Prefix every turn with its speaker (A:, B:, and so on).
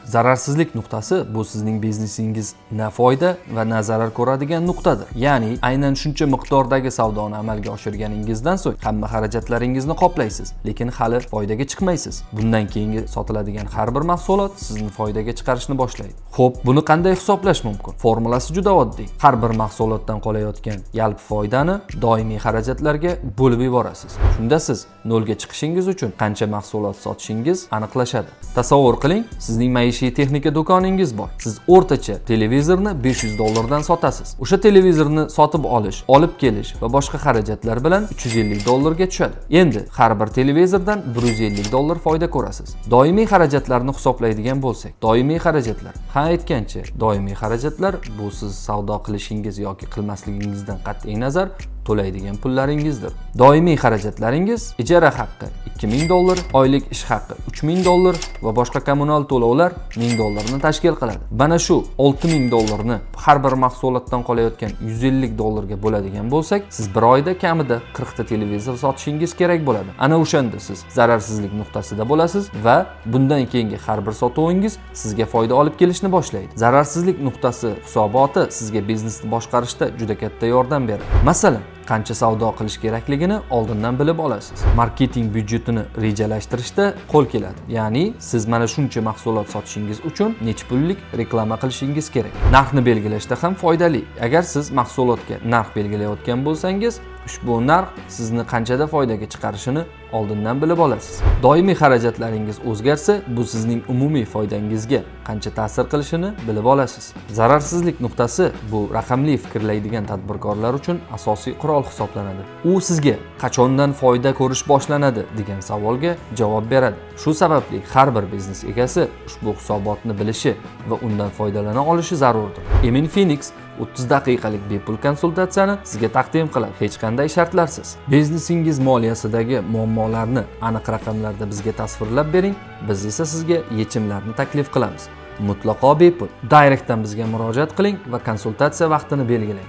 A: Zararsizlik nuqtasi bu sizning biznesingiz na foyda va na zarar ko'radigan nuqtadir. Ya'ni aynan shuncha miqdordagi savdoni amalga oshirganingizdan so'ng hamma xarajatlaringizni qoplaysiz, lekin hali foydaga chiqmaysiz. Bundan keyingi sotiladigan har bir mahsulot sizni foydaga chiqarishni boshlaydi. Xo'p, buni qanday hisoblash mumkin? Formulasi juda oddiy. Har bir mahsulotdan qolayotgan yalpi foydani doimiy xarajatlarga bo'lib yuborasiz. Shunda siz nolga chiqishingiz uchun qancha mahsulot sotishingiz aniqlashadi. Tasavvur qiling, sizning maishiy texnika do'koningiz bor. Siz o'rtacha televizorni $500 dan sotasiz. O'sha televizorni sotib olish, olib kelish va boshqa xarajatlar bilan $350 ga tushadi. Endi har bir televizordan $150 foyda ko'rasiz. Doimiy xarajatlarni hisoblaydigan bo'lsak, doimiy xarajatlar, aytgancha, doimiy xarajatlar bu siz savdo qilishingiz yoki qilmasligingizdan qat'iy nazar to'laydigan pullaringizdir. Doimiy xarajatlaringiz ijara haqqi $2000, oylik ish haqqi $3000 va boshqa kommunal to'lovlar $1000 ni tashkil qiladi. Mana shu $6000 ni har bir mahsulotdan qolayotgan $150 ga bo'ladigan bo'lsak, siz bir oyda kamida 40 ta televizor sotishingiz kerak bo'ladi. Ana o'shanda siz zararsizlik nuqtasida bo'lasiz va bundan keyingi har bir sotuvingiz sizga foyda olib kelishni boshlaydi. Zararsizlik nuqtasi hisoboti sizga biznesni boshqarishda juda katta yordam beradi. Masalan, qancha savdo qilish kerakligini oldindan bilib olasiz. Marketing byudjetini rejalashtirishda qo'l keladi. Ya'ni siz mana shuncha mahsulot sotishingiz uchun necha pullik reklama qilishingiz kerak. Narxni belgilashda ham foydali. Agar siz mahsulotga narx belgilayotgan bo'lsangiz, ushbu narx sizni qanchada foydaga chiqarishini oldindan bilib olasiz. Doimiy xarajatlaringiz o'zgarsa, bu sizning umumiy foydangizga qancha ta'sir qilishini bilib olasiz. Zararsizlik nuqtasi bu raqamli fikrlaydigan tadbirkorlar uchun asosiy qurol hisoblanadi. U sizga qachondan foyda ko'rish boshlanadi degan savolga javob beradi. Shu sababli har bir biznes egasi ushbu hisobotni bilishi va undan foydalana olishi zarurdir. Emin Phoenix 30 daqiqalik bepul konsultatsiyani sizga taqdim qiladi, hech qanday shartlarsiz. Biznesingiz moliyasidagi muammolarni aniq raqamlarda bizga tasvirlab bering, biz esa sizga yechimlarni taklif qilamiz. Mutlaqo bepul. Direktdan bizga murojaat qiling va konsultatsiya vaqtini belgilang.